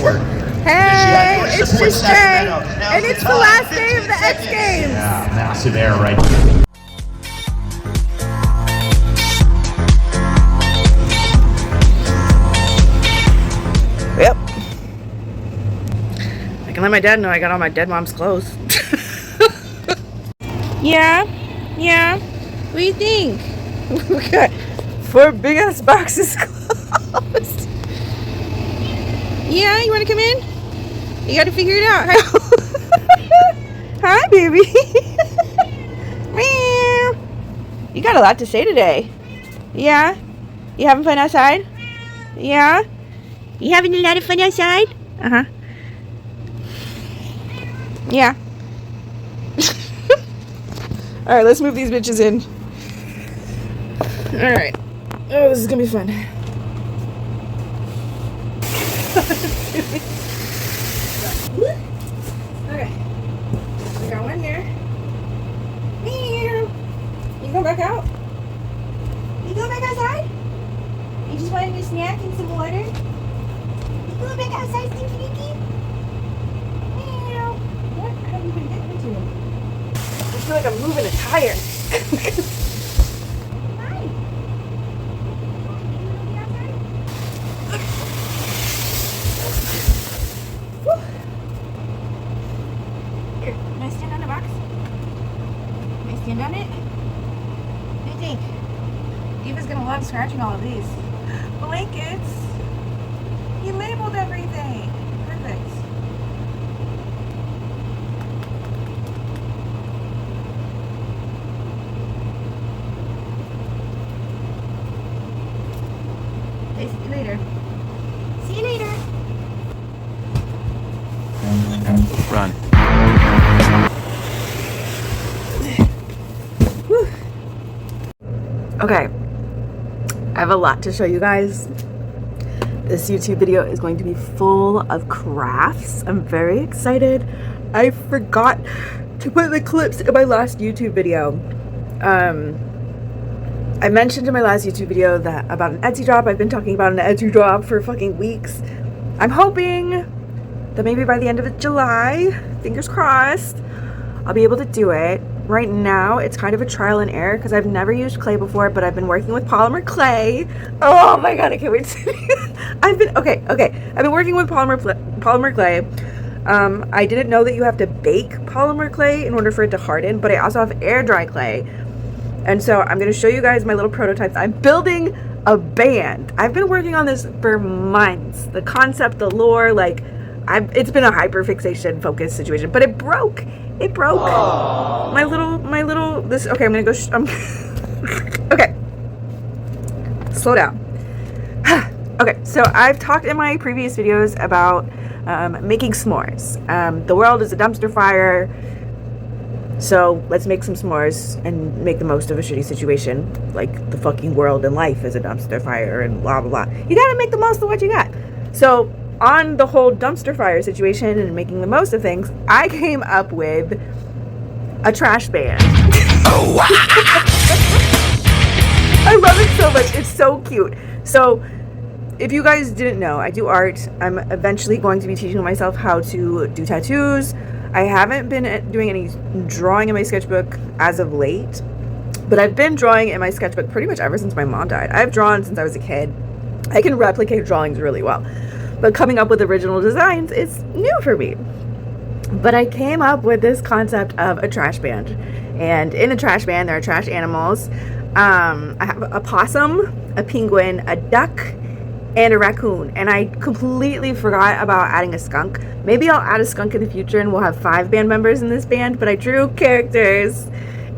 support. Hey, it's just Jay, and it's the last day of the X Games. Yeah, massive air right here. Yep. I can let my dad know I got all my dead mom's clothes. Yeah. What do you think? We got 4 big ass boxes closed. Yeah, you want to come in? You got to figure it out. Hi, baby. Meow. You got a lot to say today. Yeah? You having fun outside? Yeah? You having a lot of fun outside? Uh-huh. Yeah. Alright, let's move these bitches in. Alright. Oh, this is gonna be fun. Okay. We got one here. Meow. You going back out? You going back outside? You just wanted a snack and some water? You going back outside, Stinky Dinky? Meow. What have you been getting into? I feel like I'm moving a tire. Hi. You outside? Woo. Here, can I stand on the box? Can I stand on it? What do you think? Eva's gonna love scratching all of these blankets. He labeled everything. Perfect. Okay, see you later. See you later. Run. Whew. Okay. I have a lot to show you guys. This YouTube video is going to be full of crafts. I'm very excited. I forgot to put the clips in my last YouTube video. I mentioned in my last YouTube video that about an Etsy drop. I've been talking about an Etsy drop for fucking weeks. I'm hoping that maybe by the end of July, fingers crossed, I'll be able to do it. Right now, it's kind of a trial and error because I've never used clay before, but I've been working with polymer clay. Oh my god, I can't wait to I've been working with polymer clay. I didn't know that you have to bake polymer clay in order for it to harden, but I also have air dry clay. And so I'm going to show you guys my little prototypes. I'm building a band. I've been working on this for months. The concept, the lore, like it's been a hyperfixation focused situation, but it broke. It broke. Aww. My little this. Okay, I'm gonna go. Okay, slow down. Okay, so I've talked in my previous videos about making s'mores. The world is a dumpster fire, so let's make some s'mores and make the most of a shitty situation. Like the fucking world and life is a dumpster fire and blah blah blah. You gotta make the most of what you got. So on the whole dumpster fire situation and making the most of things, I came up with a trash band. Oh, wow. I love it so much. It's so cute. So if you guys didn't know, I do art. I'm eventually going to be teaching myself how to do tattoos. I haven't been doing any drawing in my sketchbook as of late, but I've been drawing in my sketchbook pretty much ever since my mom died. I've drawn since I was a kid. I can replicate drawings really well. But coming up with original designs is new for me. But I came up with this concept of a trash band. And in a trash band, there are trash animals. I have a possum, a penguin, a duck, and a raccoon. And I completely forgot about adding a skunk. Maybe I'll add a skunk in the future and we'll have 5 band members in this band. But I drew characters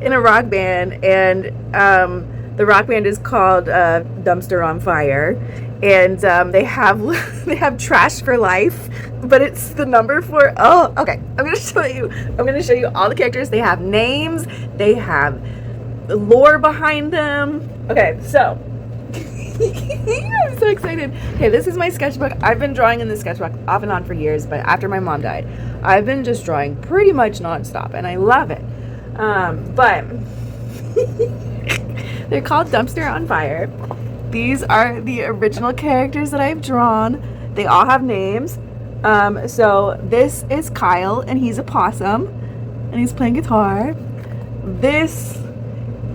in a rock band. And the rock band is called Dumpster on Fire. And they have trash for life, but it's the number 4. Oh, okay. I'm gonna show you all the characters. They have names. They have lore behind them. Okay, so I'm so excited. Okay, this is my sketchbook. I've been drawing in this sketchbook off and on for years, but after my mom died, I've been just drawing pretty much nonstop, and I love it. But they're called Dumpster on Fire. These are the original characters that I've drawn. They all have names. So this is Kyle, and he's a possum, and he's playing guitar. This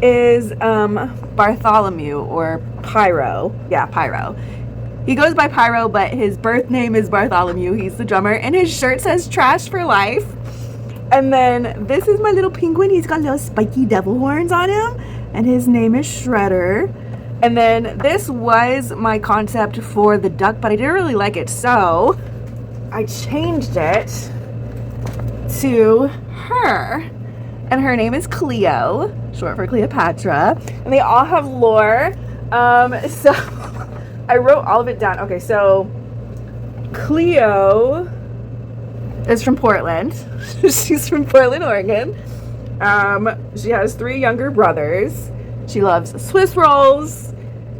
is Bartholomew, or Pyro. Yeah, Pyro. He goes by Pyro, but his birth name is Bartholomew. He's the drummer, and his shirt says Trash for Life. And then this is my little penguin. He's got little spiky devil horns on him, and his name is Shredder. And then this was my concept for the duck, but I didn't really like it, so I changed it to her. And her name is Cleo, short for Cleopatra. And they all have lore. So I wrote all of it down. Okay, so Cleo is from Portland. She's from Portland, Oregon. She has 3 younger brothers. She loves Swiss rolls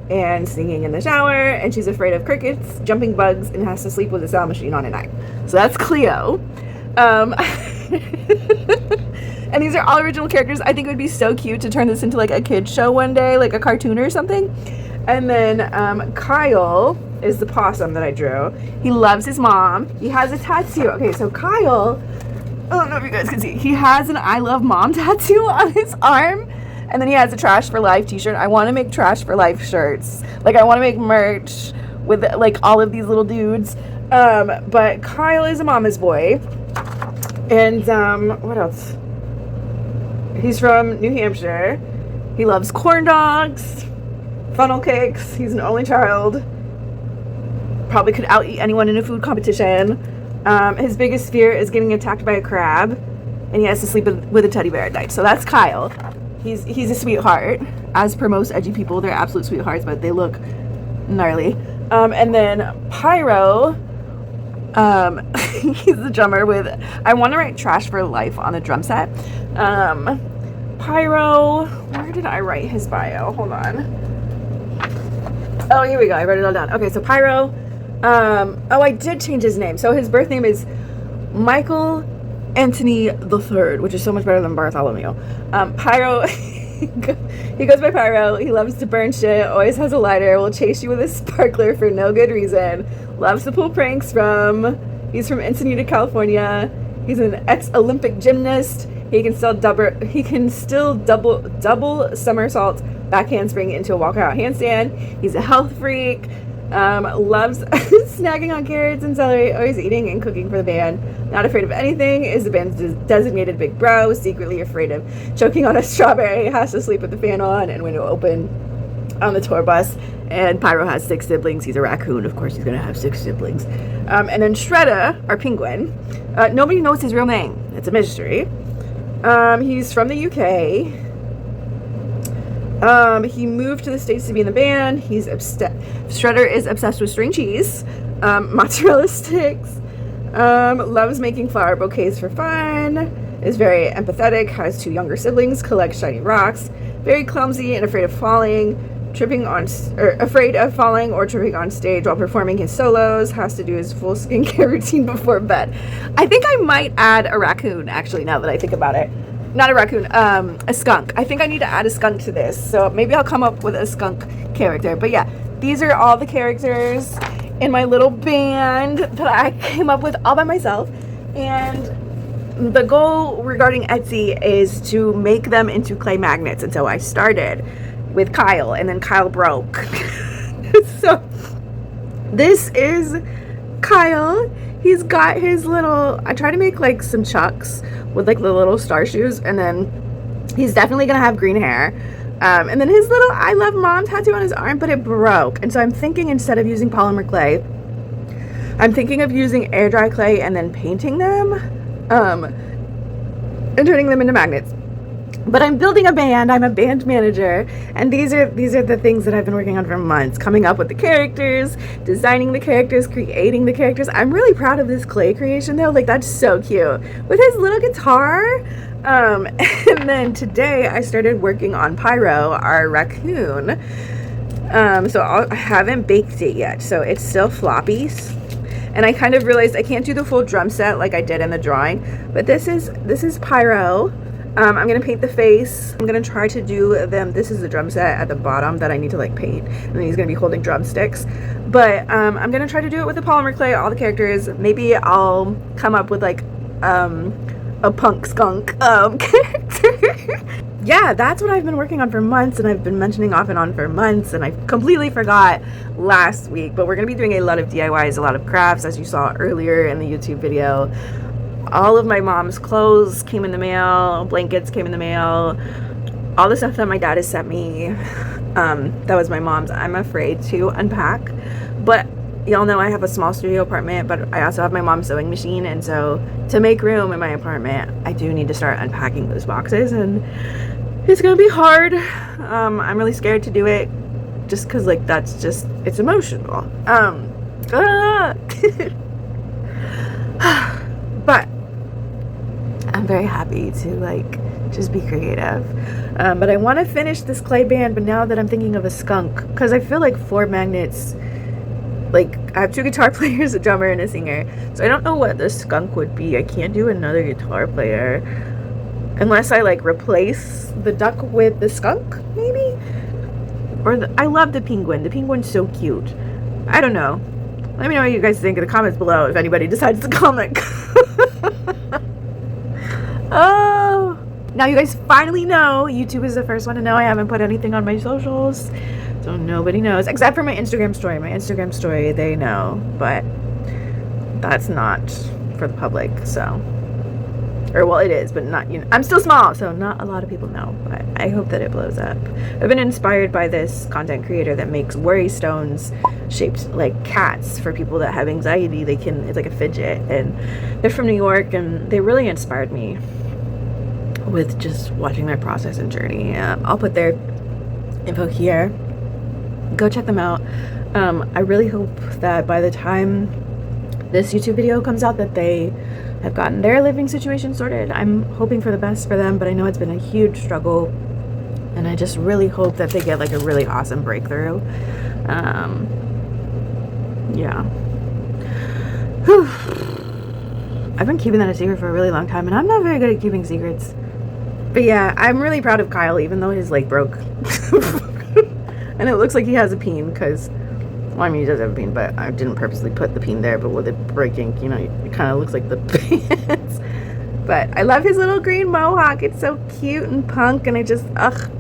and singing in the shower, and she's afraid of crickets, jumping bugs, and has to sleep with a sound machine on at night. So that's Cleo. And these are all original characters. I think it would be so cute to turn this into like a kid's show one day, like a cartoon or something. And then Kyle is the possum that I drew. He loves his mom. He has a tattoo. Okay, so Kyle, I don't know if you guys can see, he has an I Love Mom tattoo on his arm. And then he has a Trash for Life t-shirt. I want to make Trash for Life shirts. Like, I want to make merch with like all of these little dudes. But Kyle is a mama's boy. And what else? He's from New Hampshire. He loves corn dogs, funnel cakes. He's an only child. Probably could out-eat anyone in a food competition. His biggest fear is getting attacked by a crab, and he has to sleep with a teddy bear at night. So that's Kyle. He's a sweetheart. As per most edgy people, they're absolute sweethearts, but they look gnarly. And then Pyro, he's the drummer with, I want to write Trash for Life on the drum set. Pyro, where did I write his bio? Hold on. Oh, here we go. I wrote it all down. Okay, so Pyro, I did change his name. So his birth name is Michael Anthony III, which is so much better than Bartholomew. Pyro, he goes by Pyro. He loves to burn shit, always has a lighter, will chase you with a sparkler for no good reason, loves to pull pranks he's from Encinitas, California. He's an ex-Olympic gymnast. He can still double somersaults, back handspring into a walkout handstand. He's a health freak. Loves snagging on carrots and celery, always eating and cooking for the band. Not afraid of anything, is the band's designated big bro, secretly afraid of choking on a strawberry, has to sleep with the fan on and window open on the tour bus. And Pyro has 6 siblings. He's a raccoon. Of course, he's going to have 6 siblings. And then Shredder, our penguin, nobody knows his real name. It's a mystery. He's from the UK. He moved to the States to be in the band. Shredder is obsessed with string cheese, mozzarella sticks, loves making flower bouquets for fun, is very empathetic, has 2 younger siblings, collects shiny rocks, very clumsy and afraid of falling or tripping on stage while performing his solos, has to do his full skincare routine before bed. I think I might add a raccoon, actually, now that I think about it. Not a raccoon, a skunk. I think I need to add a skunk to this, so maybe I'll come up with a skunk character. But yeah, these are all the characters in my little band that I came up with all by myself. And the goal regarding Etsy is to make them into clay magnets, and so I started with Kyle, and then Kyle broke. So this is Kyle. He's got his little, I try to make like some chucks with like the little star shoes, and then he's definitely gonna have green hair. And then his little I Love Mom tattoo on his arm, but it broke. And so I'm thinking, instead of using polymer clay, I'm thinking of using air dry clay and then painting them and turning them into magnets. But I'm building a band. I'm a band manager, and these are the things that I've been working on for months, coming up with the characters, designing the characters, creating the characters. I'm really proud of this clay creation though. Like, that's so cute with his little guitar. And then today I started working on Pyro, our raccoon. So I haven't baked it yet, so it's still floppies. And I kind of realized I can't do the full drum set like I did in the drawing, but this is Pyro. I'm gonna paint the face. I'm gonna try to do them. This is the drum set at the bottom that I need to like paint, and then he's gonna be holding drumsticks. But I'm gonna try to do it with the polymer clay, all the characters. Maybe I'll come up with like a punk skunk character. Yeah, that's what I've been working on for months, and I've been mentioning off and on for months, and I completely forgot last week. But we're gonna be doing a lot of DIYs, a lot of crafts, as you saw earlier in the YouTube video. All of my mom's clothes came in the mail, blankets came in the mail, all the stuff that my dad has sent me, that was my mom's. I'm afraid to unpack, but y'all know I have a small studio apartment, but I also have my mom's sewing machine, and so to make room in my apartment, I do need to start unpacking those boxes, and it's gonna be hard. I'm really scared to do it, just because like that's just, it's emotional. But I'm very happy to like just be creative. But I want to finish this clay band, but now that I'm thinking of a skunk, because I feel like floor magnets, like I have 2 guitar players, a drummer and a singer, so I don't know what the skunk would be. I can't do another guitar player unless I like replace the duck with the skunk, maybe. Or I love the penguin. The penguin's so cute. I don't know. Let me know what you guys think in the comments below if anybody decides to comment. Oh, now you guys finally know. YouTube is the first one to know I haven't put anything on my socials, so nobody knows except for my Instagram story. My Instagram story, they know, but that's not for the public. So, or well, it is, but not, you know, I'm still small, so not a lot of people know, but I hope that it blows up. I've been inspired by this content creator that makes worry stones shaped like cats for people that have anxiety. They can, it's like a fidget, and they're from New York, and they really inspired me with just watching my process and journey. I'll put their info here. Go check them out. I really hope that by the time this YouTube video comes out that they have gotten their living situation sorted. I'm hoping for the best for them, but I know it's been a huge struggle, and I just really hope that they get like a really awesome breakthrough. Yeah. Whew. I've been keeping that a secret for a really long time, and I'm not very good at keeping secrets. But yeah, I'm really proud of Kyle, even though his leg broke. And it looks like he has a peen, because, well, I mean, he does have a peen, but I didn't purposely put the peen there, but with it breaking, you know, it kind of looks like the pants. But I love his little green mohawk. It's so cute and punk, and I just, ugh.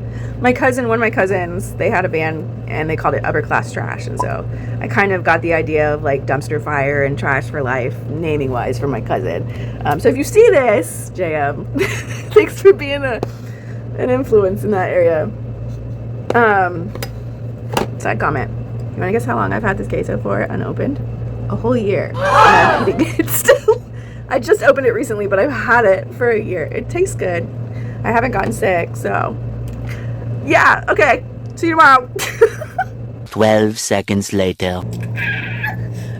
My cousin, one of my cousins, they had a band, and they called it Upper Class Trash, and so I kind of got the idea of, like, dumpster fire and trash for life, naming-wise, from my cousin. So if you see this, JM, thanks for being an influence in that area. Side comment. You want to guess how long I've had this queso for unopened? A whole year. And I'm eating it still. I just opened it recently, but I've had it for a year. It tastes good. I haven't gotten sick, so yeah. Okay. See you tomorrow. 12 seconds later.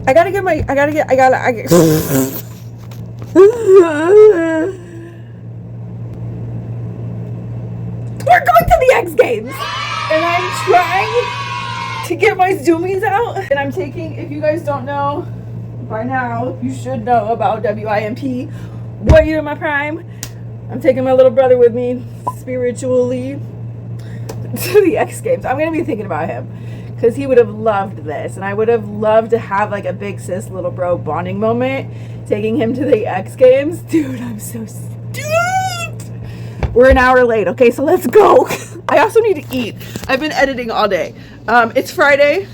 I gotta get. We're going to the X Games, and I'm trying to get my zoomies out, and I'm taking, if you guys don't know by now, you should know about WIMP, Warrior in My Prime. I'm taking my little brother with me spiritually to the X Games. I'm gonna be thinking about him because he would have loved this, and I would have loved to have like a big sis little bro bonding moment taking him to the X Games. Dude, I'm so stoked. We're an hour late. Okay, so let's go. I also need to eat. I've been editing all day. It's Friday.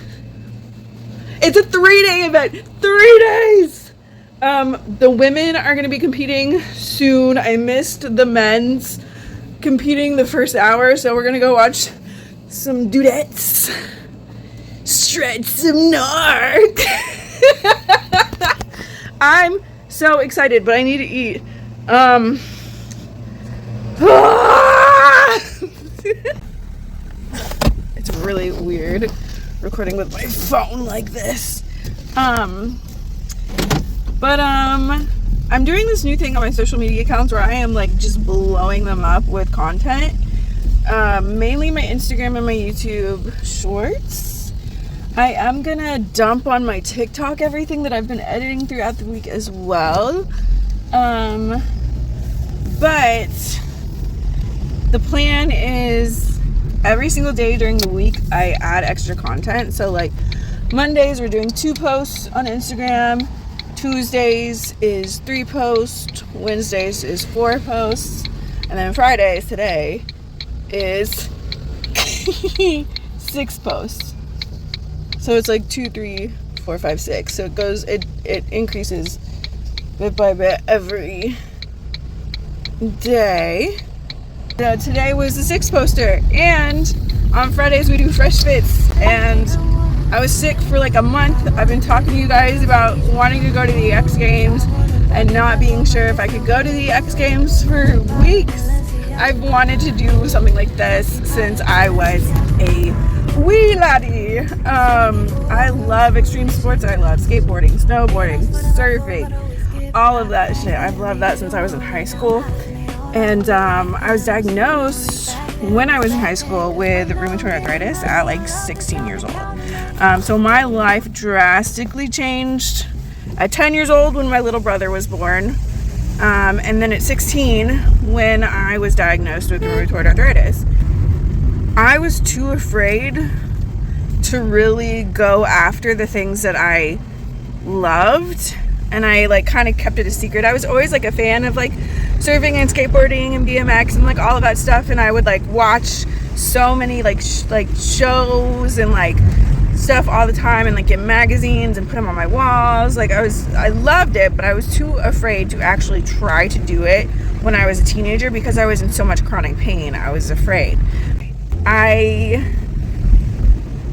It's a 3-day event. 3 days. The women are going to be competing soon. I missed the men's competing the first hour, so we're going to go watch some dudettes stretch some narc. I'm so excited, but I need to eat. It's really weird recording with my phone like this. But I'm doing this new thing on my social media accounts where I am like just blowing them up with content. Mainly my Instagram and my YouTube shorts. I am gonna dump on my TikTok everything that I've been editing throughout the week as well. But the plan is every single day during the week I add extra content. So like Mondays we're doing 2 posts on Instagram, Tuesdays is 3 posts, Wednesdays is 4 posts, and then Fridays today is 6 posts. So it's like 2, 3, 4, 5, 6. So it increases bit by bit every day. So today was the 6 poster, and on Fridays we do fresh fits, and I was sick for like a month. I've been talking to you guys about wanting to go to the X Games and not being sure if I could go to the X Games for weeks. I've wanted to do something like this since I was a wee laddie. I love extreme sports. I love skateboarding, snowboarding, surfing, all of that shit. I've loved that since I was in high school. And I was diagnosed when I was in high school with rheumatoid arthritis at like 16 years old. So my life drastically changed at 10 years old when my little brother was born. And then at 16 when I was diagnosed with rheumatoid arthritis. I was too afraid to really go after the things that I loved. And I like kind of kept it a secret. I was always like a fan of like surfing and skateboarding and BMX and like all of that stuff, and I would like watch so many like shows and like stuff all the time, and like get magazines and put them on my walls. Like I loved it, but I was too afraid to actually try to do it when I was a teenager because I was in so much chronic pain. I was afraid. I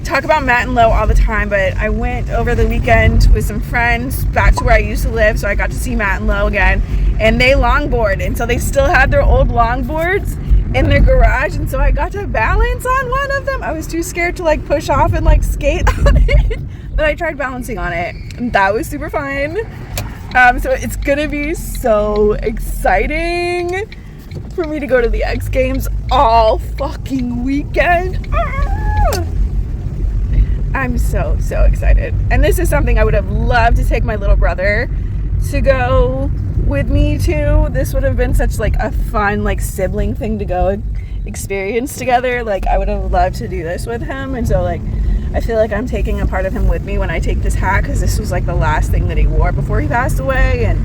talk about Matt and Lo all the time, but I went over the weekend with some friends back to where I used to live, so I got to see Matt and Lo again, and they longboard, and so they still had their old longboards in their garage, and so I got to balance on one of them. I was too scared to like push off and like skate on it, but I tried balancing on it, and that was super fun. So it's gonna be so exciting for me to go to the X Games all fucking weekend. I'm so excited. And this is something I would have loved to take my little brother to go with me to. This would have been such like a fun like sibling thing to go experience together. Like I would have loved to do this with him, and so like I feel like I'm taking a part of him with me when I take this hat, because this was like the last thing that he wore before he passed away, and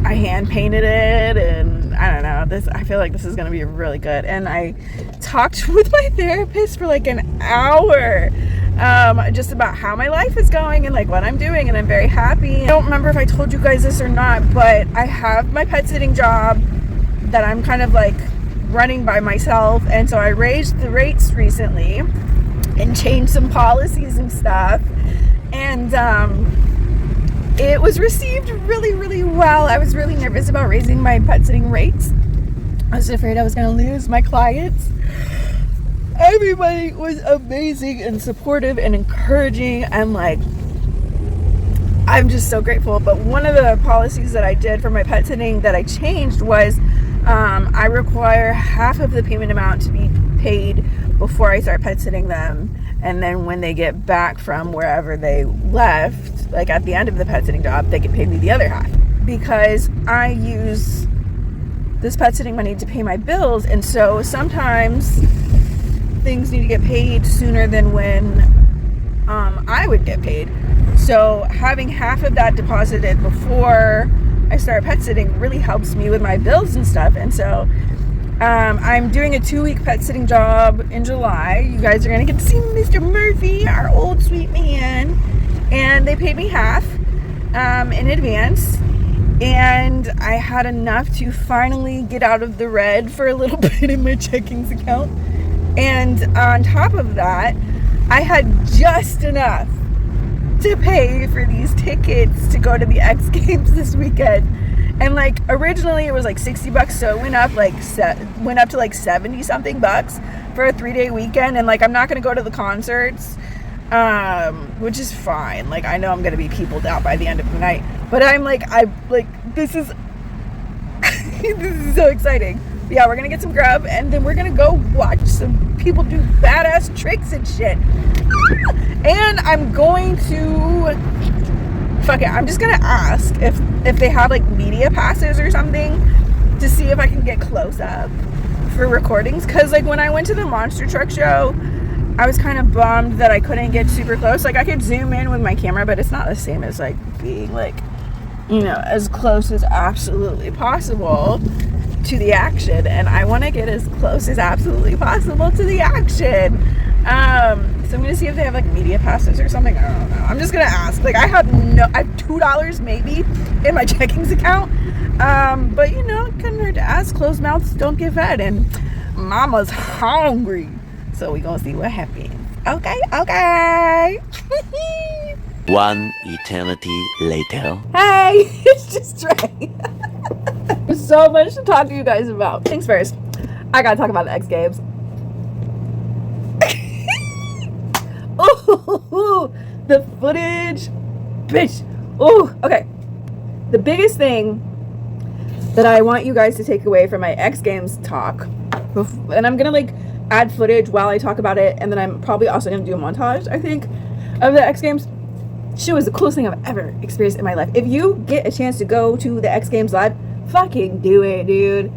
I hand painted it, and I don't know, I feel like this is gonna be really good. And I talked with my therapist for like an hour just about how my life is going and like what I'm doing, and I'm very happy. I don't remember if I told you guys this or not, but I have my pet sitting job that I'm kind of like running by myself, and so I raised the rates recently and changed some policies and stuff, and it was received really well. I was really nervous about raising my pet sitting rates. I was afraid I was going to lose my clients. Everybody was amazing and supportive and encouraging, and like I'm just so grateful. But one of the policies that I did for my pet sitting that I changed was I require half of the payment amount to be paid before I start pet sitting them, and then when they get back from wherever they left, like at the end of the pet sitting job, they get paid me the other half, because I use this pet sitting money to pay my bills, and so sometimes things need to get paid sooner than when I would get paid. So having half of that deposited before I start pet sitting really helps me with my bills and stuff. And so I'm doing a 2-week pet sitting job in July. You guys are gonna get to see Mr. Murphy, our old sweet man, and they paid me half in advance, and I had enough to finally get out of the red for a little bit in my checkings account. And on top of that, I had just enough to pay for these tickets to go to the X Games this weekend. And like originally it was like $60, so it went up to like 70 something bucks for a 3-day weekend. And like I'm not gonna go to the concerts, which is fine. Like I know I'm gonna be peopled out by the end of the night, but this is this is so exciting. But yeah, we're gonna get some grub, and then we're gonna go watch some people do badass tricks and shit. And I'm going to I'm just gonna ask if they have like media passes or something, to see if I can get close up for recordings, because like when I went to the monster truck show, I was kind of bummed that I couldn't get super close. Like I could zoom in with my camera, but it's not the same as like being like, you know, as close as absolutely possible to the action, and I want to get as close as absolutely possible to the action. So I'm gonna see if they have like media passes or something. I don't know. I'm just gonna ask. Like I have $2 maybe in my checkings account, but you know, it couldn't hurt to ask. Closed mouths don't get fed, and mama's hungry, so we gonna see what happens. Okay. One eternity later. Hey, it's just Trey. There's so much to talk to you guys about. Things first, I gotta talk about the X Games. Ooh, the footage, bitch. Ooh, okay. The biggest thing that I want you guys to take away from my X Games talk, and I'm gonna like add footage while I talk about it, and then I'm probably also gonna do a montage, I think, of the X Games. Shit was the coolest thing I've ever experienced in my life. If you get a chance to go to the X Games live, fucking do it, dude.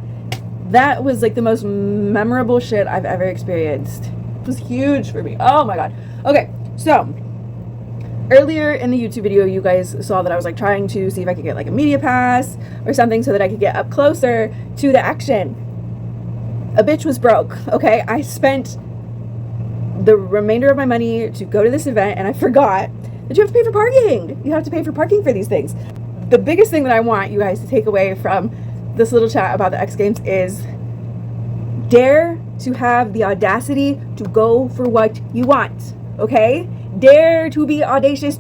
That was like the most memorable shit I've ever experienced. It was huge for me. Oh my god. Okay, so earlier in the YouTube video, you guys saw that I was like trying to see if I could get like a media pass or something so that I could get up closer to the action. A bitch was broke, okay? I spent the remainder of my money to go to this event, and I forgot that you have to pay for parking. You have to pay for parking for these things. The biggest thing that I want you guys to take away from this little chat about the X Games is dare to have the audacity to go for what you want, okay? Dare to be audacious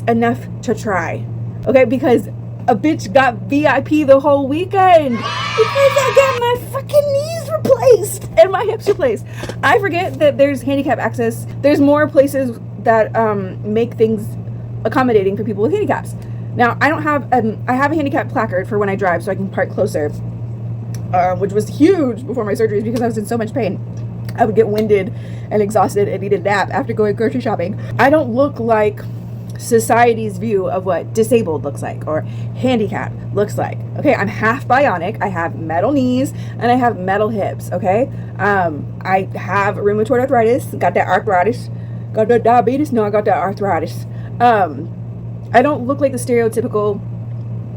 enough to try, okay? Because a bitch got VIP the whole weekend because I got my fucking knees replaced and my hips replaced. I forget that there's handicap access. There's more places that make things accommodating for people with handicaps. Now, I have a handicap placard for when I drive so I can park closer, which was huge before my surgeries because I was in so much pain. I would get winded and exhausted and need a nap after going grocery shopping. I don't look like society's view of what disabled looks like or handicap looks like. Okay, I'm half bionic. I have metal knees and I have metal hips. Okay, I have rheumatoid arthritis. Got that arthritis. Got that diabetes. No, I got that arthritis. I don't look like the stereotypical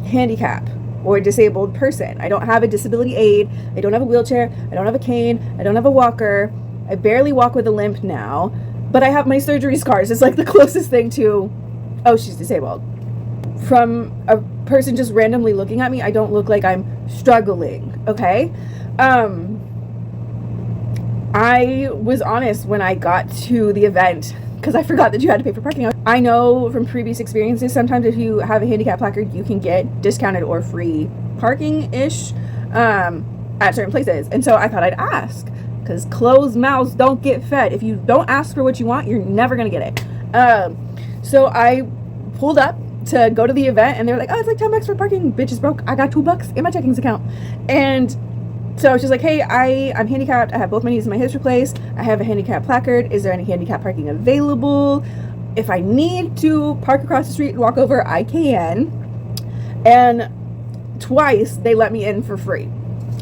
handicap or disabled person. I don't have a disability aid. I don't have a wheelchair. I don't have a cane. I don't have a walker. I barely walk with a limp now, but I have my surgery scars. It's like the closest thing to, oh, she's disabled. From a person just randomly looking at me, I don't look like I'm struggling, okay? I was honest when I got to the event because I forgot that you had to pay for parking. I know from previous experiences, sometimes if you have a handicap placard, you can get discounted or free parking-ish at certain places. And so I thought I'd ask, because closed mouths don't get fed. If you don't ask for what you want, you're never going to get it. So I pulled up to go to the event, and they were like, oh, it's like $10 for parking. Bitch is broke. I got $2 in my checkings account. And so she's like, hey, I'm handicapped. I have both my knees and my hips replaced. I have a handicap placard. Is there any handicap parking available? If I need to park across the street and walk over, I can. And twice they let me in for free.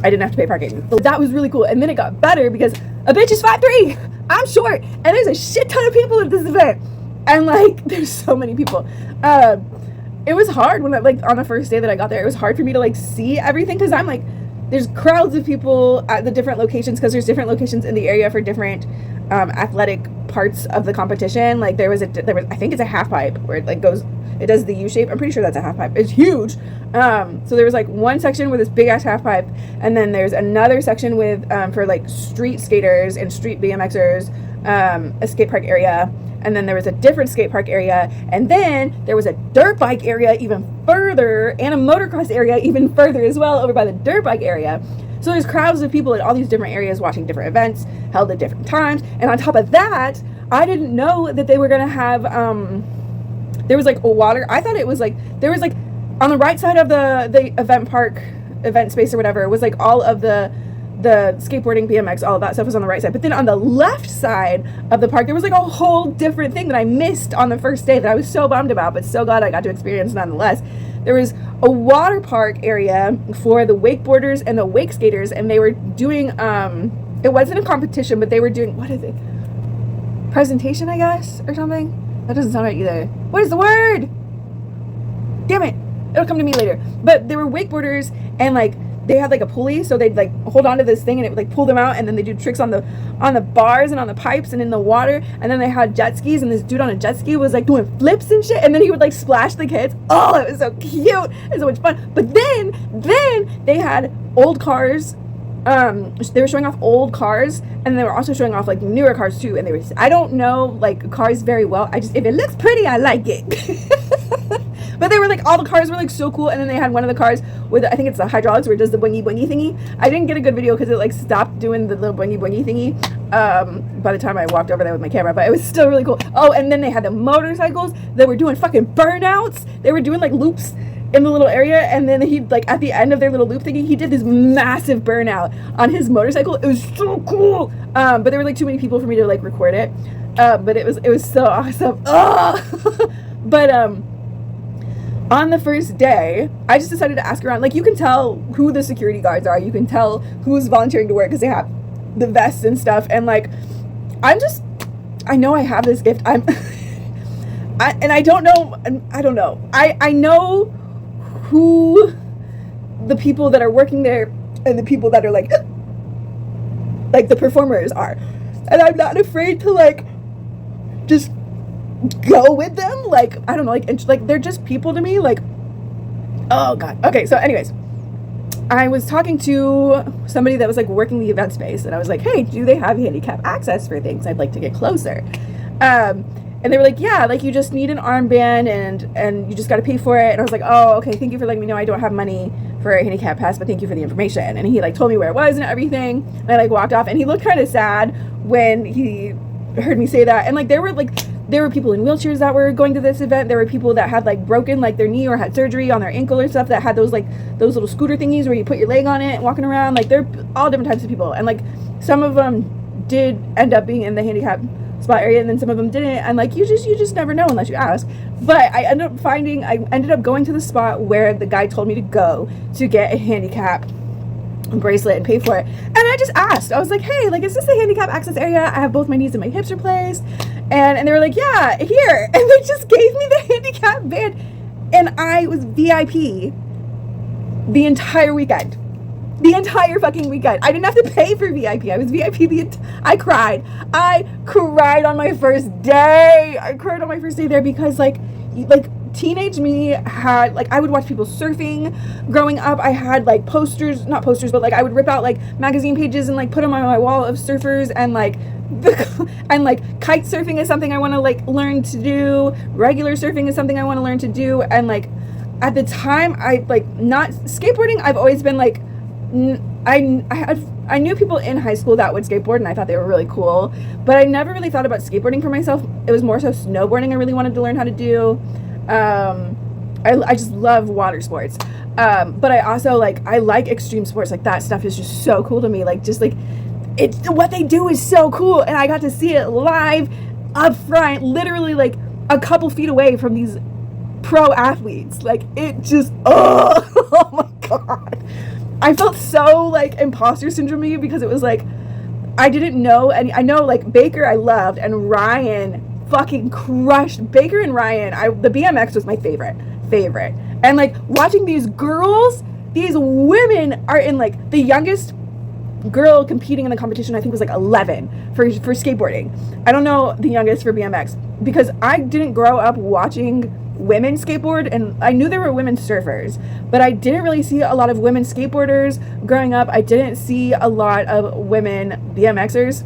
I didn't have to pay parking. So that was really cool. And then it got better because a bitch is 5'3". I'm short. And there's a shit ton of people at this event. And like, there's so many people. It was hard when on the first day that I got there, it was hard for me to like see everything. Cause I'm like, there's crowds of people at the different locations because there's different locations in the area for different athletic parts of the competition. Like there was I think it's a half pipe where it like goes, it does the U shape. I'm pretty sure that's a half pipe. It's huge. So there was like one section with this big ass half pipe, and then there's another section with for like street skaters and street BMXers, a skate park area. And then there was a different skate park area, and then there was a dirt bike area even further, and a motocross area even further as well over by the dirt bike area. So there's crowds of people in all these different areas watching different events held at different times. And on top of that, I didn't know that they were gonna have there was like a water. I thought it was like there was like on the right side of the event space or whatever, it was like all of the skateboarding, BMX, all of that stuff was on the right side. But then on the left side of the park, there was like a whole different thing that I missed on the first day that I was so bummed about, but so glad I got to experience nonetheless. there was a water park area for the wakeboarders and the wake skaters, and they were doing it wasn't a competition, but they were doing, what is it, presentation, I guess, or something. That doesn't sound right either. What is the word? Damn it, it'll come to me later. But they were wakeboarders, and like they had like a pulley, so they'd like hold on to this thing and it would like pull them out, and then they do tricks on the bars and on the pipes and in the water. And then they had jet skis, and this dude on a jet ski was like doing flips and shit, and then he would like splash the kids. Oh, it was so cute and so much fun. But then they had old cars. They were showing off old cars, and they were also showing off like newer cars too. And they were, I don't know like cars very well, I just, if it looks pretty, I like it. But they were like, all the cars were like so cool. And then they had one of the cars with, I think it's the hydraulics, where it does the boingy boingy thingy. I didn't get a good video because it like stopped doing the little boingy boingy thingy by the time I walked over there with my camera, but it was still really cool. Oh, and then they had the motorcycles that were doing fucking burnouts. They were doing like loops in the little area, and then he like at the end of their little loop thingy, he did this massive burnout on his motorcycle. It was so cool. But there were like too many people for me to like record it. But it was so awesome. But on the first day, I just decided to ask around. Like, you can tell who the security guards are. You can tell who's volunteering to work because they have the vests and stuff. And like, I know I have this gift. I don't know. I know who the people that are working there and the people that are like the performers are. And I'm not afraid to like just go with them. Like, I don't know, like they're just people to me. Like, oh god. Okay, so anyways, I was talking to somebody that was like working the event space, and I was like, hey, do they have handicap access for things? I'd like to get closer. And they were like, yeah, like you just need an armband and you just got to pay for it. And I was like, oh, okay, thank you for letting me know. I don't have money for a handicap pass, but thank you for the information. And he like told me where it was and everything. And I like walked off, and he looked kind of sad when he heard me say that. And like there were people in wheelchairs that were going to this event. There were people that had like broken like their knee or had surgery on their ankle or stuff, that had those little scooter thingies where you put your leg on it and walking around. Like they're all different types of people. And like some of them did end up being in the handicap spot area, and then some of them didn't. And like you just never know unless you ask. But I ended up going to the spot where the guy told me to go to get a handicap bracelet and pay for it. And I just asked, I was like, hey, like, is this the handicap access area? I have both my knees and my hips replaced. And they were like, yeah, here. And they just gave me the handicap band, and I was VIP the entire weekend. The entire fucking weekend. I didn't have to pay for VIP. I was VIP I cried on my first day. I cried on my first day there because like teenage me had like, I would watch people surfing growing up. I had like not posters, but like I would rip out like magazine pages and like put them on my wall of surfers, and like kite surfing is something I want to like learn to do. Regular surfing is something I want to learn to do. And like at the time, I like not skateboarding. I've always been like, I knew people in high school that would skateboard, and I thought they were really cool, but I never really thought about skateboarding for myself. It was more so snowboarding I really wanted to learn how to do. I just love water sports, but I also I like extreme sports. Like that stuff is just so cool to me. Like just like it's what they do is so cool, and I got to see it live up front, literally like a couple feet away from these pro athletes. Like it just oh my god, I felt so like imposter syndrome because it was like I didn't know, and I know like Baker I loved, and Ryan fucking crushed. Baker and Ryan, the BMX was my favorite, and like watching these girls, these women are in like the youngest girl competing in the competition I think was like 11 for skateboarding. I don't know the youngest for BMX because I didn't grow up watching women skateboard, and I knew there were women surfers, but I didn't really see a lot of women skateboarders growing up. I didn't see a lot of women BMXers.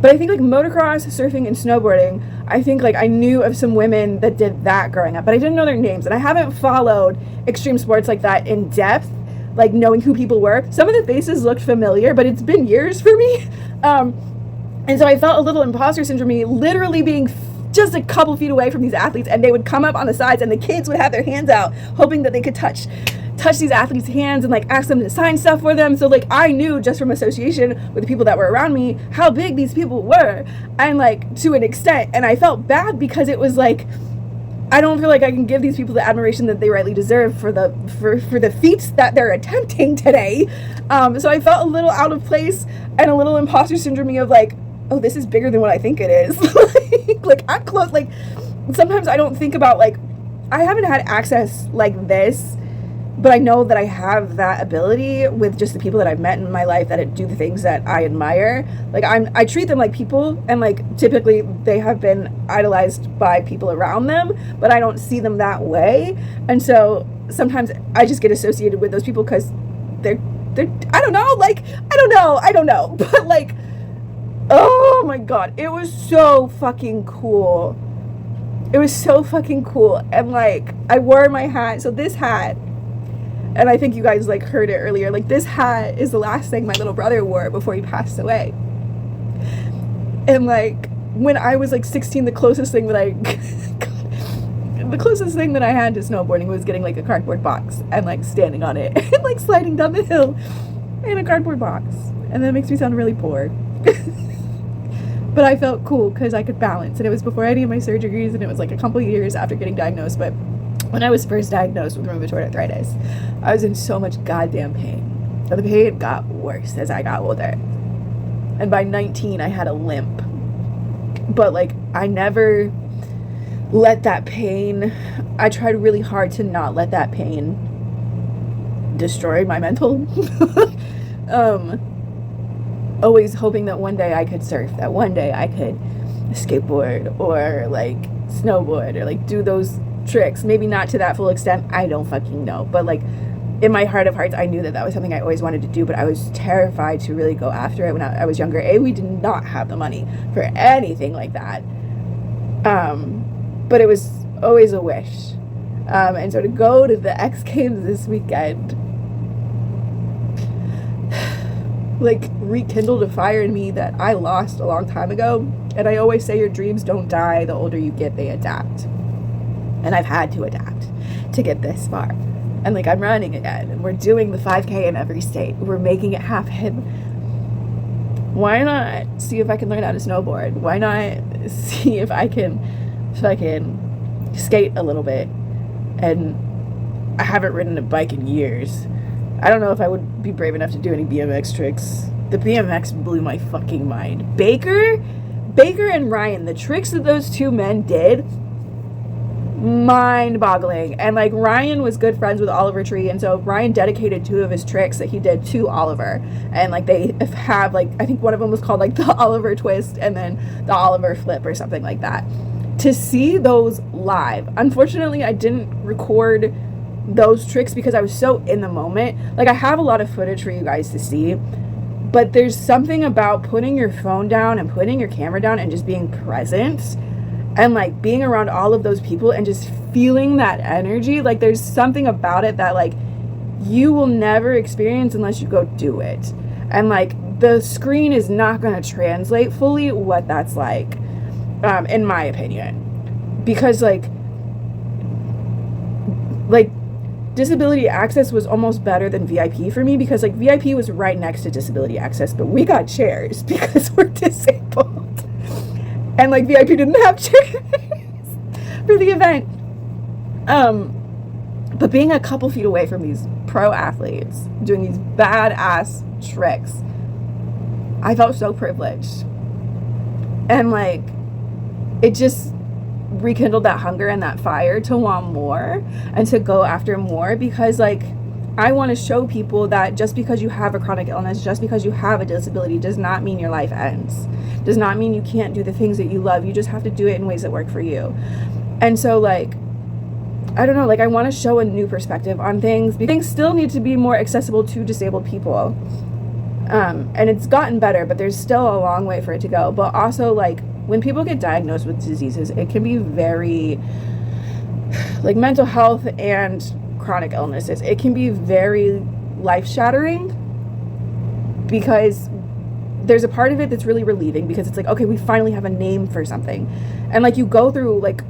But I think like motocross, surfing, and snowboarding, I think like I knew of some women that did that growing up, but I didn't know their names, and I haven't followed extreme sports like that in depth, like knowing who people were. Some of the faces looked familiar, but it's been years for me. And so I felt a little imposter syndrome, literally being just a couple feet away from these athletes, and they would come up on the sides, and the kids would have their hands out, hoping that they could touch these athletes' hands and like ask them to sign stuff for them. So like I knew just from association with the people that were around me how big these people were, and like to an extent, and I felt bad because it was like I don't feel like I can give these people the admiration that they rightly deserve for the feats that they're attempting today. So I felt a little out of place and a little imposter syndrome of like, oh, this is bigger than what I think it is. like I'm close. Like sometimes I don't think about like, I haven't had access like this, but I know that I have that ability with just the people that I've met in my life that do the things that I admire. Like I treat them like people, and like typically they have been idolized by people around them, but I don't see them that way. And so sometimes I just get associated with those people because they're I don't know, like I don't know, but like, oh my god, it was so fucking cool. It was so fucking cool. And like I wore my hat. So this hat, and I think you guys like heard it earlier, like this hat is the last thing my little brother wore before he passed away. And like when I was like 16, the closest thing that I had to snowboarding was getting like a cardboard box and like standing on it and like sliding down the hill in a cardboard box. And that makes me sound really poor. But I felt cool because I could balance, and it was before any of my surgeries, and it was like a couple years after getting diagnosed. But when I was first diagnosed with rheumatoid arthritis, I was in so much goddamn pain. And the pain got worse as I got older. And by 19, I had a limp. But like, I never let that pain, I tried really hard to not let that pain destroy my mental. Always hoping that one day I could surf, that one day I could skateboard or like snowboard or like do those tricks. Maybe not to that full extent, I don't fucking know, but like in my heart of hearts I knew that that was something I always wanted to do, but I was terrified to really go after it when I was younger. We did not have the money for anything like that, but it was always a wish. And so to go to the X Games this weekend like rekindled a fire in me that I lost a long time ago. And I always say your dreams don't die, the older you get they adapt. And I've had to adapt to get this far. And like I'm running again, and we're doing the 5K in every state. We're making it happen. Why not see if I can learn how to snowboard? Why not see if I can skate a little bit? And I haven't ridden a bike in years. I don't know if I would be brave enough to do any BMX tricks. The BMX blew my fucking mind. Baker and Ryan, the tricks that those two men did, mind-boggling. And like Ryan was good friends with Oliver Tree, and so Ryan dedicated 2 of his tricks that he did to Oliver. And like they have like, I think one of them was called like the Oliver twist and then the Oliver flip or something like that. To see those live, unfortunately I didn't record those tricks because I was so in the moment. Like I have a lot of footage for you guys to see, but there's something about putting your phone down and putting your camera down and just being present and like being around all of those people and just feeling that energy. Like there's something about it that like you will never experience unless you go do it. And like the screen is not going to translate fully what that's like, in my opinion, because like disability access was almost better than VIP for me, because like VIP was right next to disability access, but we got chairs because we're disabled, and like VIP didn't have chairs for the event. But being a couple feet away from these pro athletes doing these badass tricks, I felt so privileged, and like it just rekindled that hunger and that fire to want more and to go after more, because like I want to show people that just because you have a chronic illness, just because you have a disability, does not mean your life ends, does not mean you can't do the things that you love. You just have to do it in ways that work for you. And so like I don't know, like I want to show a new perspective on things. Things still need to be more accessible to disabled people, and it's gotten better, but there's still a long way for it to go. But also like when people get diagnosed with diseases, it can be very, like mental health and chronic illnesses, it can be very life-shattering, because there's a part of it that's really relieving, because it's like, okay, we finally have a name for something. And like you go through like,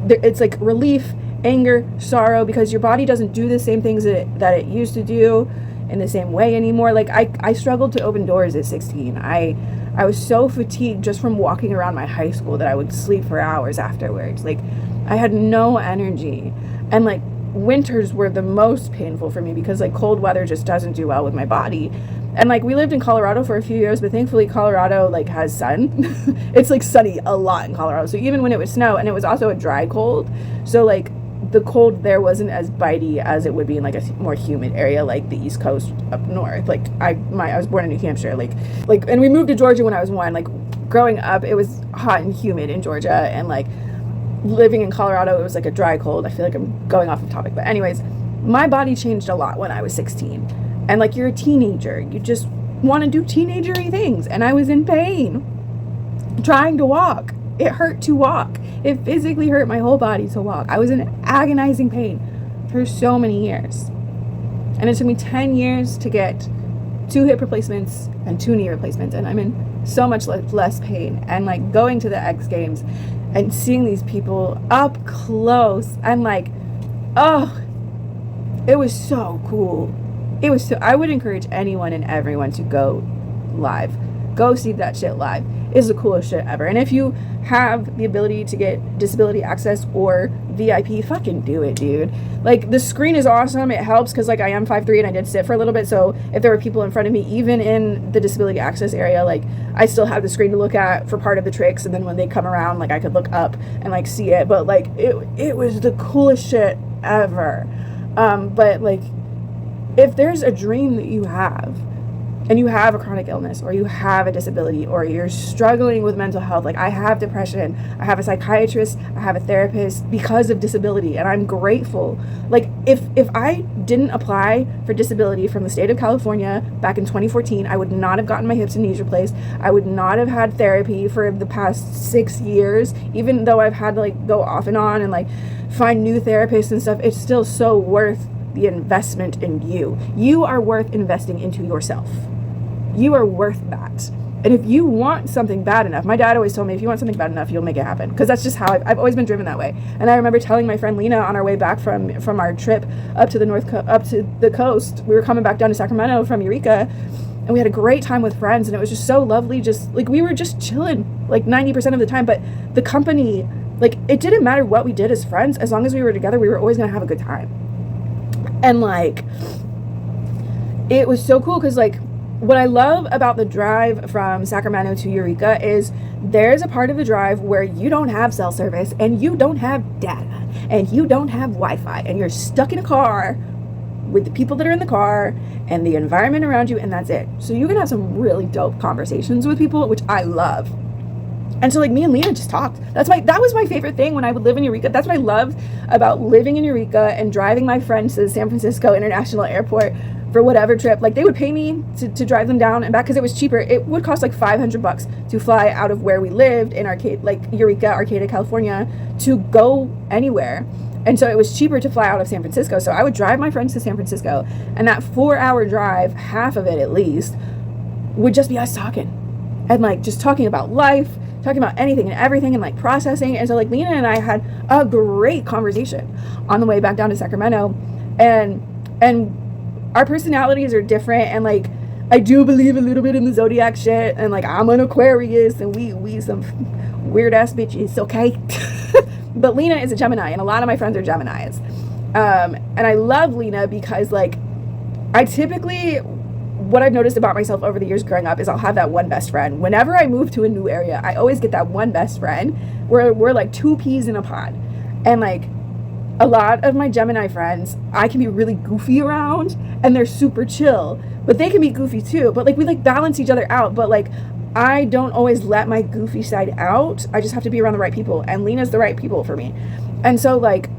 it's like relief, anger, sorrow, because your body doesn't do the same things that it used to do in the same way anymore. Like I struggled to open doors at 16. I I was so fatigued just from walking around my high school that I would sleep for hours afterwards. Like, I had no energy. And like, winters were the most painful for me because like cold weather just doesn't do well with my body. And like, we lived in Colorado for a few years, but thankfully Colorado like has sun. It's like sunny a lot in Colorado. So even when it would snow, and it was also a dry cold, so like the cold there wasn't as bitey as it would be in like a more humid area like the East Coast up north. Like I was born in New Hampshire, like and we moved to Georgia when I was 1. Like growing up, it was hot and humid in Georgia, and like living in Colorado, it was like a dry cold. I feel like I'm going off the topic, but anyways, my body changed a lot when I was 16. And like, you're a teenager, you just want to do teenagery things, and I was in pain trying to walk. It hurt to walk. It physically hurt my whole body to walk. I was in agonizing pain for so many years, and it took me 10 years to get 2 hip replacements and 2 knee replacements, and I'm in so much less pain. And like, going to the X Games and seeing these people up close, and like, oh, it was so cool. It was so, I would encourage anyone and everyone to go live. Go see that shit live. It's the coolest shit ever. And if you have the ability to get disability access or VIP, fucking do it, dude. Like, the screen is awesome. It helps because like, I am 5'3" and I did sit for a little bit, so if there were people in front of me, even in the disability access area, like, I still have the screen to look at for part of the tricks, and then when they come around, like, I could look up and like see it. But like, it was the coolest shit ever. But like, if there's a dream that you have, and you have a chronic illness, or you have a disability, or you're struggling with mental health, like I have depression, I have a psychiatrist, I have a therapist because of disability, and I'm grateful. Like, if I didn't apply for disability from the state of California back in 2014, I would not have gotten my hips and knees replaced. I would not have had therapy for the past 6 years, even though I've had to like go off and on and like find new therapists and stuff. It's still so worth the investment in you. You are worth investing into yourself. You are worth that. And if you want something bad enough, my dad always told me, if you want something bad enough, you'll make it happen. Because that's just how I've always been driven that way. And I remember telling my friend Lena on our way back from our trip up to the coast, we were coming back down to Sacramento from Eureka, and we had a great time with friends, and it was just so lovely. Just like, we were just chilling like 90% of the time, but the company, like, it didn't matter what we did as friends, as long as we were together, we were always gonna have a good time. And like, it was so cool because like, what I love about the drive from Sacramento to Eureka is there's a part of the drive where you don't have cell service, and you don't have data, and you don't have Wi-Fi, and you're stuck in a car with the people that are in the car and the environment around you, and that's it. So you can have some really dope conversations with people, which I love. And so like, me and Lena just talked. That was my favorite thing when I would live in Eureka. That's what I loved about living in Eureka and driving my friends to the San Francisco International Airport for whatever trip. Like, they would pay me to drive them down and back because it was cheaper. It would cost like $500 to fly out of where we lived in Eureka, Arcata, California, to go anywhere. And so it was cheaper to fly out of San Francisco. So I would drive my friends to San Francisco, and that 4-hour drive, half of it at least, would just be us talking. And like, just talking about life, talking about anything and everything, and like processing. And so like, Lena and I had a great conversation on the way back down to Sacramento, and our personalities are different, and like, I do believe a little bit in the zodiac shit, and like, I'm an Aquarius, and we some weird ass bitches, okay? But Lena is a Gemini, and a lot of my friends are Geminis. And I love Lena because like, I typically, what I've noticed about myself over the years growing up is I'll have that one best friend. Whenever I move to a new area, I always get that one best friend where we're like 2 peas in a pod. And like, a lot of my Gemini friends, I can be really goofy around, and they're super chill, but they can be goofy too. But like, we like balance each other out. But like, I don't always let my goofy side out. I just have to be around the right people, and Lena's the right people for me. And so like,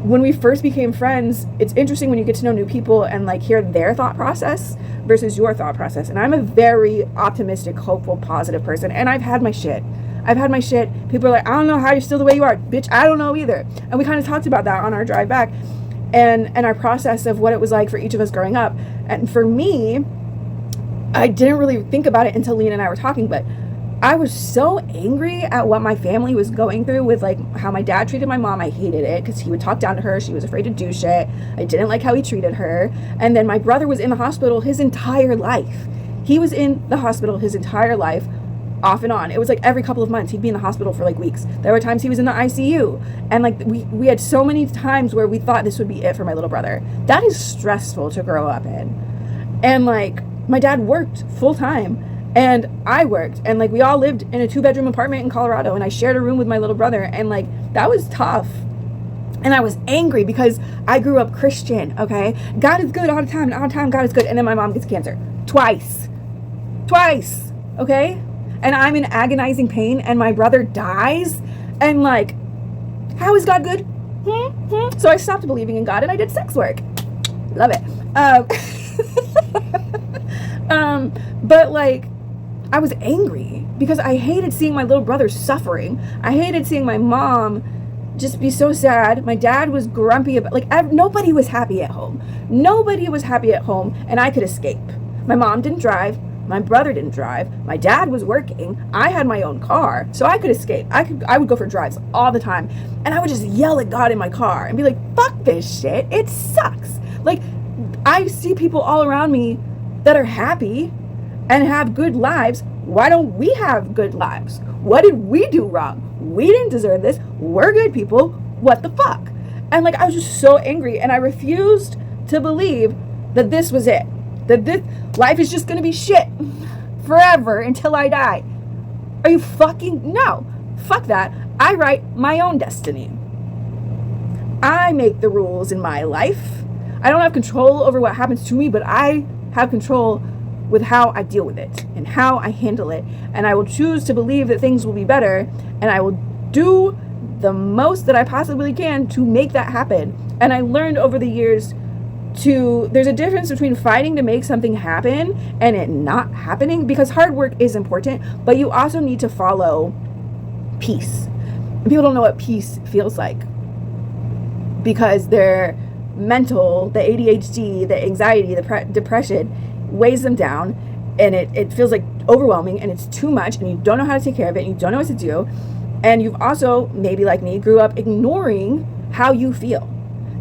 when we first became friends, it's interesting when you get to know new people and like hear their thought process versus your thought process. And I'm a very optimistic, hopeful, positive person, and I've had my shit. People are like, I don't know how you're still the way you are. Bitch, I don't know either. And we kind of talked about that on our drive back, and our process of what it was like for each of us growing up. And for me, I didn't really think about it until Lena and I were talking, but I was so angry at what my family was going through with like how my dad treated my mom. I hated it because he would talk down to her. She was afraid to do shit. I didn't like how he treated her. And then my brother was in the hospital his entire life. He was in the hospital his entire life, off and on. It was like every couple of months he'd be in the hospital for like weeks. There were times he was in the ICU, and like we had so many times where we thought this would be it for my little brother. That is stressful to grow up in. And like my dad worked full time and I worked, and like we all lived in a 2-bedroom apartment in Colorado, and I shared a room with my little brother, and like that was tough. And I was angry because I grew up Christian, okay? God is good all the time, and all the time God is good. And then my mom gets cancer. Twice, okay? And I'm in agonizing pain, and my brother dies, and like, how is God good? So I stopped believing in God, and I did sex work. Love it. But like, I was angry because I hated seeing my little brother suffering. I hated seeing my mom just be so sad. My dad was grumpy about, like, nobody was happy at home. Nobody was happy at home, and I could escape. My mom didn't drive. My brother didn't drive. My dad was working. I had my own car, so I could escape. I would go for drives all the time, and I would just yell at God in my car and be like, fuck this shit. It sucks. Like, I see people all around me that are happy and have good lives. Why don't we have good lives? What did we do wrong? We didn't deserve this. We're good people. What the fuck? And like, I was just so angry, and I refused to believe that this was it. That this life is just gonna be shit forever until I die. Are you fucking? No. Fuck that. I write my own destiny. I make the rules in my life. I don't have control over what happens to me, but I have control with how I deal with it and how I handle it. And I will choose to believe that things will be better, and I will do the most that I possibly can to make that happen. And I learned over the years there's a difference between fighting to make something happen and it not happening, because hard work is important, but you also need to follow peace. And people don't know what peace feels like because their mental, the ADHD, the anxiety, the depression weighs them down, and it feels like overwhelming, and it's too much, and you don't know how to take care of it, and you don't know what to do. And you've also, maybe like me, grew up ignoring how you feel.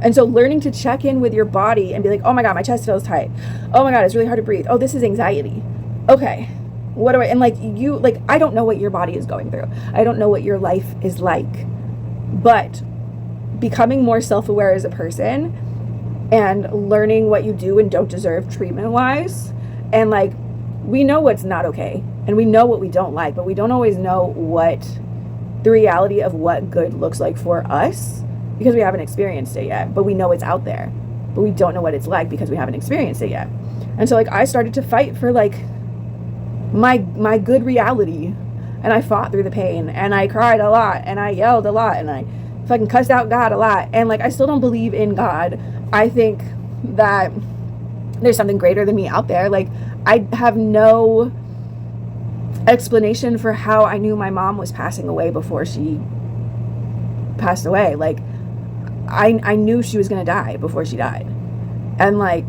And so learning to check in with your body and be like, oh my God, my chest feels tight. Oh my God, it's really hard to breathe. Oh, this is anxiety. Okay, what do I, and like I don't know what your body is going through. I don't know what your life is like. But becoming more self-aware as a person and learning what you do and don't deserve treatment-wise. And like, we know what's not okay, and we know what we don't like, but we don't always know what the reality of what good looks like for us, because we haven't experienced it yet. But we know it's out there, but we don't know what it's like because we haven't experienced it yet. And so like, I started to fight for like my good reality, and I fought through the pain, and I cried a lot, and I yelled a lot, and I fucking cussed out God a lot. And like, I still don't believe in God. I think that there's something greater than me out there. Like, I have no explanation for how I knew my mom was passing away before she passed away. Like, I knew she was gonna die before she died. And like,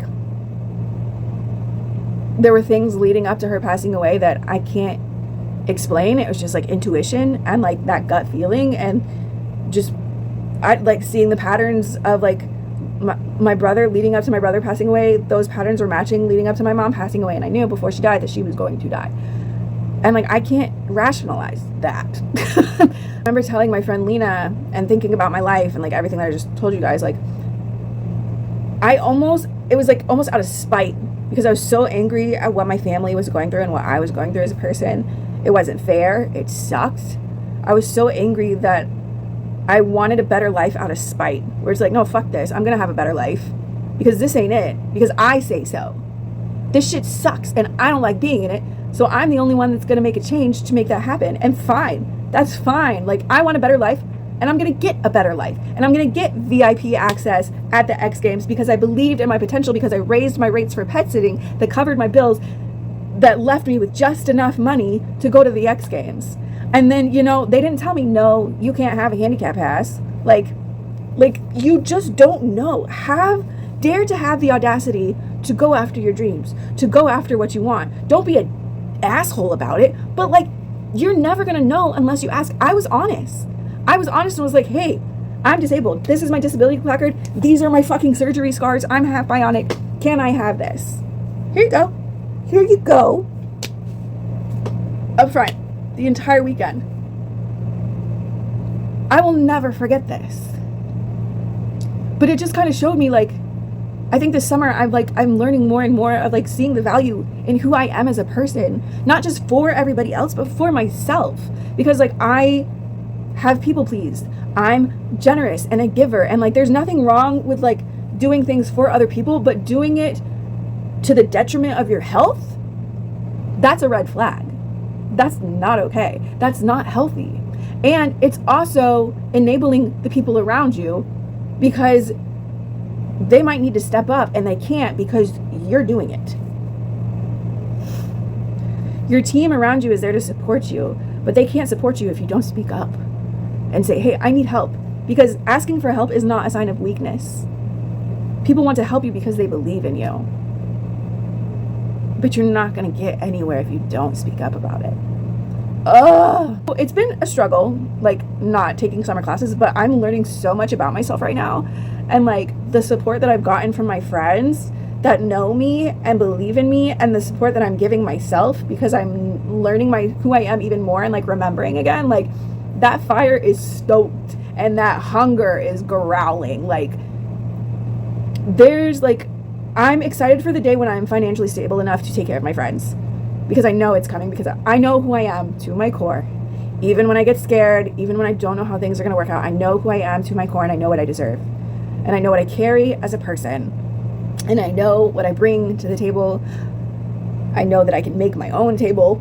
there were things leading up to her passing away that I can't explain. It was just like intuition and like that gut feeling, and just I like seeing the patterns of like my brother leading up to my brother passing away. Those patterns were matching leading up to my mom passing away, and I knew before she died that she was going to die. And like, I can't rationalize that. I remember telling my friend Lena and thinking about my life and like everything that I just told you guys, like it was like almost out of spite, because I was so angry at what my family was going through and what I was going through as a person. It wasn't fair. It sucked. I was so angry that I wanted a better life out of spite, where it's like, no, fuck this. I'm going to have a better life because this ain't it, because I say so. This shit sucks and I don't like being in it. So I'm the only one that's going to make a change to make that happen. And fine. That's fine. Like, I want a better life, and I'm going to get a better life. And I'm going to get VIP access at the X Games because I believed in my potential, because I raised my rates for pet sitting that covered my bills, that left me with just enough money to go to the X Games. And then, you know, they didn't tell me, no, you can't have a handicap pass. Like you just don't know. Dare to have the audacity to go after your dreams, to go after what you want. Don't be an asshole about it, but like, you're never gonna know unless you ask. I was honest and was like, hey, I'm disabled. This is my disability placard. These are my fucking surgery scars. I'm half bionic. Can I have this? Here you go. here you go. Up front, the entire weekend. I will never forget this. But it just kind of showed me, like, I think this summer I'm learning more and more of like seeing the value in who I am as a person, not just for everybody else, but for myself. Because like I have people pleased. I'm generous and a giver, and like there's nothing wrong with like doing things for other people, but doing it to the detriment of your health, that's a red flag. That's not okay. That's not healthy. And it's also enabling the people around you, because they might need to step up and they can't because you're doing it. Your team around you is there to support you, but they can't support you if you don't speak up and say, hey, I need help. Because asking for help is not a sign of weakness. People want to help you because they believe in you. But you're not going to get anywhere if you don't speak up about it. It's been a struggle, like not taking summer classes, but I'm learning so much about myself right now. And like the support that I've gotten from my friends that know me and believe in me, and the support that I'm giving myself because I'm learning who I am even more, and like remembering again, like that fire is stoked and that hunger is growling. Like there's like, I'm excited for the day when I'm financially stable enough to take care of my friends, because I know it's coming, because I know who I am to my core. Even when I get scared, even when I don't know how things are going to work out, I know who I am to my core, and I know what I deserve. And I know what I carry as a person. And I know what I bring to the table. I know that I can make my own table,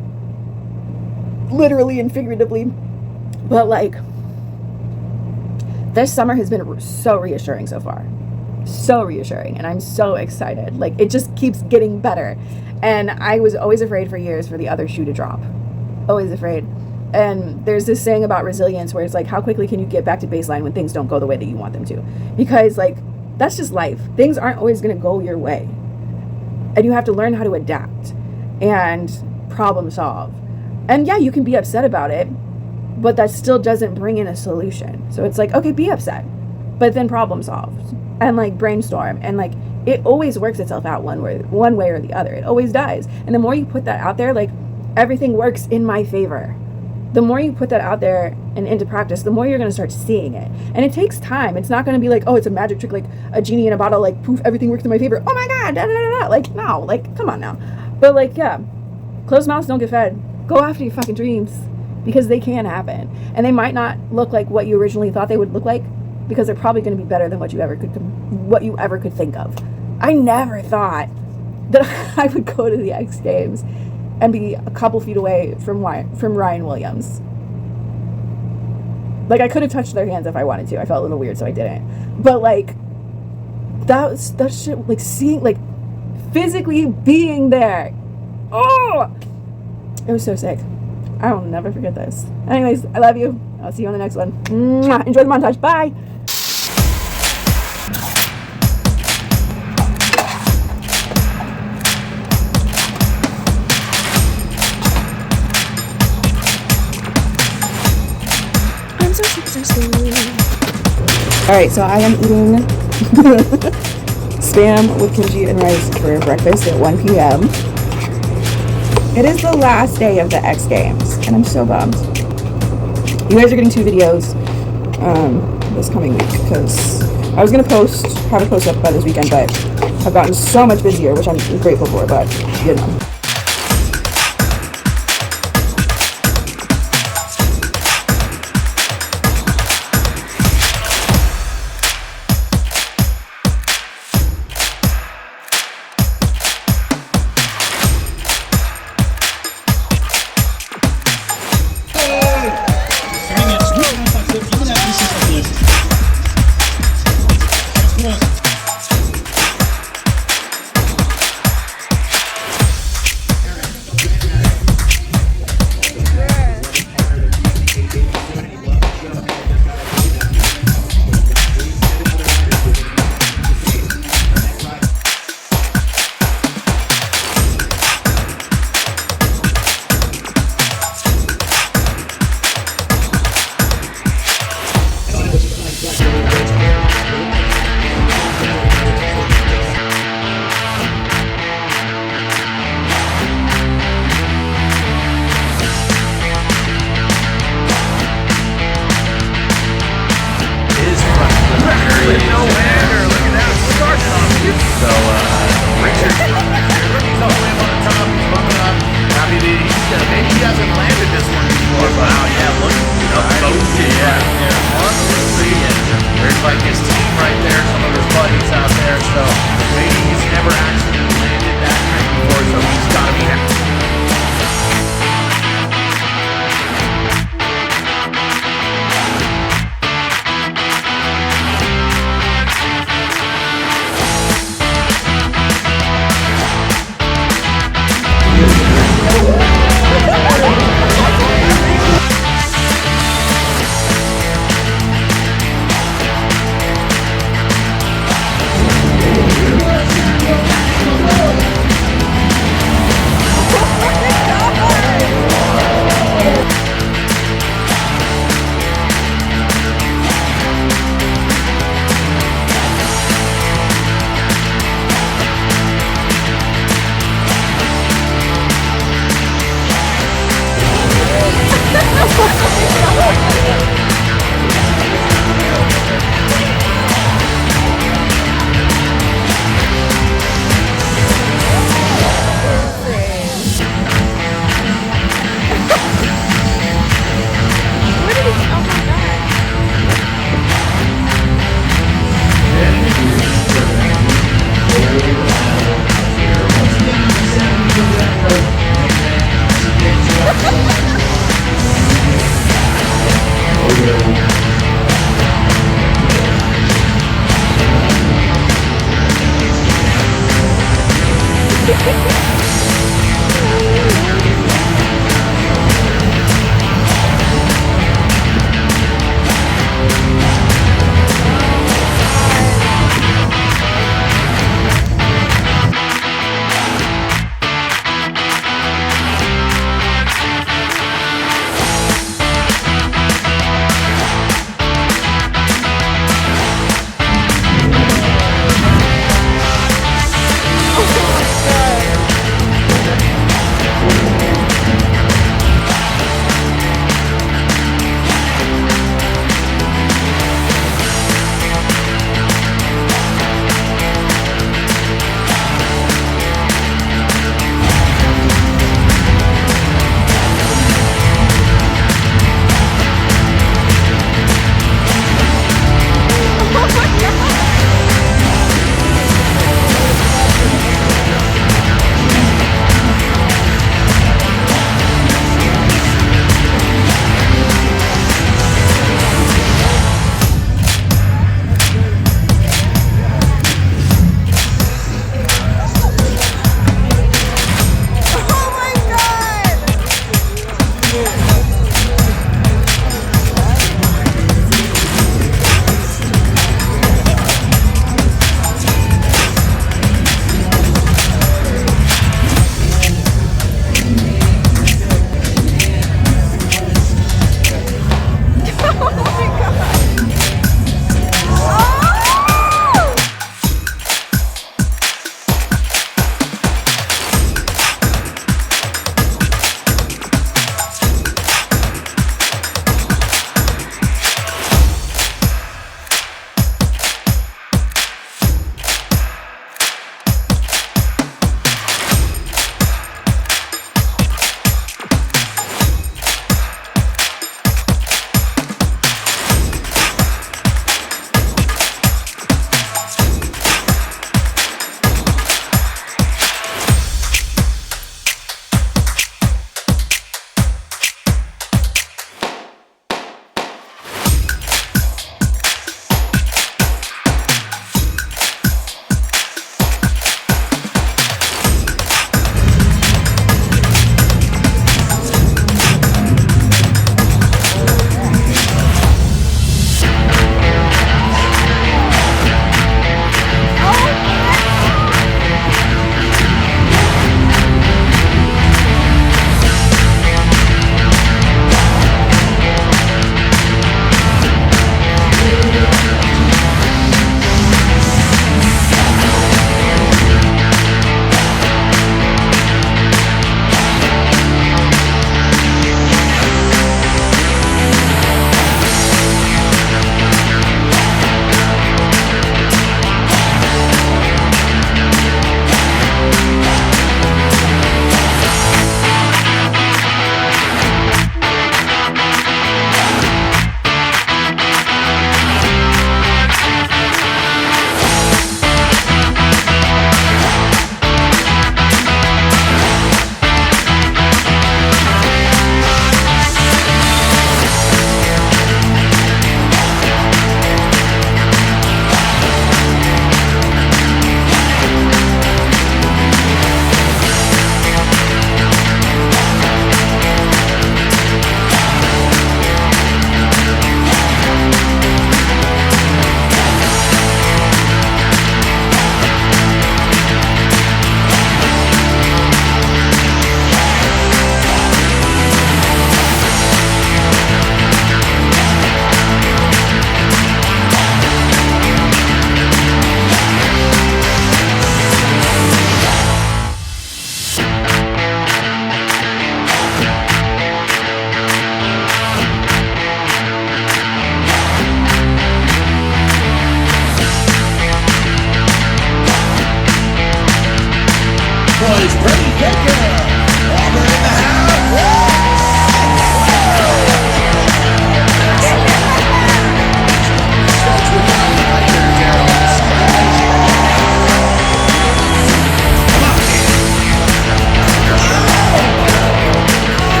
literally and figuratively. But like, this summer has been so reassuring so far. So reassuring. And I'm so excited. Like, it just keeps getting better. And I was always afraid for years for the other shoe to drop. Always afraid. And there's this saying about resilience where it's like, how quickly can you get back to baseline when things don't go the way that you want them to? Because like, that's just life. Things aren't always going to go your way. And you have to learn how to adapt and problem solve. And yeah, you can be upset about it, but that still doesn't bring in a solution. So it's like, okay, be upset, but then problem solve and like brainstorm. And like, it always works itself out one way or the other. It always does. And the more you put that out there, like everything works in my favor. The more you put that out there and into practice, the more you're going to start seeing it. And it takes time. It's not going to be like, oh, it's a magic trick, like a genie in a bottle, like poof, everything works in my favor. Oh my God, da, da, da, da. Like, no, like, come on now. But like, yeah, closed mouths don't get fed. Go after your fucking dreams, because they can happen. And they might not look like what you originally thought they would look like, because they're probably going to be better than what you ever could think of. I never thought that I would go to the X Games and be a couple feet away from Ryan Williams. Like, I could have touched their hands if I wanted to. I felt a little weird, so I didn't. But like, that shit, like seeing, like physically being there. Oh, it was so sick. I will never forget this. Anyways, I love you. I'll see you on the next one. Mwah. Enjoy the montage. Bye. Alright, so I am eating spam with kimchi and rice for breakfast at 1 p.m. It is the last day of the X Games, and I'm so bummed. You guys are getting 2 videos this coming week, because I was going to have a post up by this weekend, but I've gotten so much busier, which I'm grateful for, but you know. So, Richard, he's all the way up on the top, he's bumping up. Maybe he hasn't landed this one before. Wow, yeah, look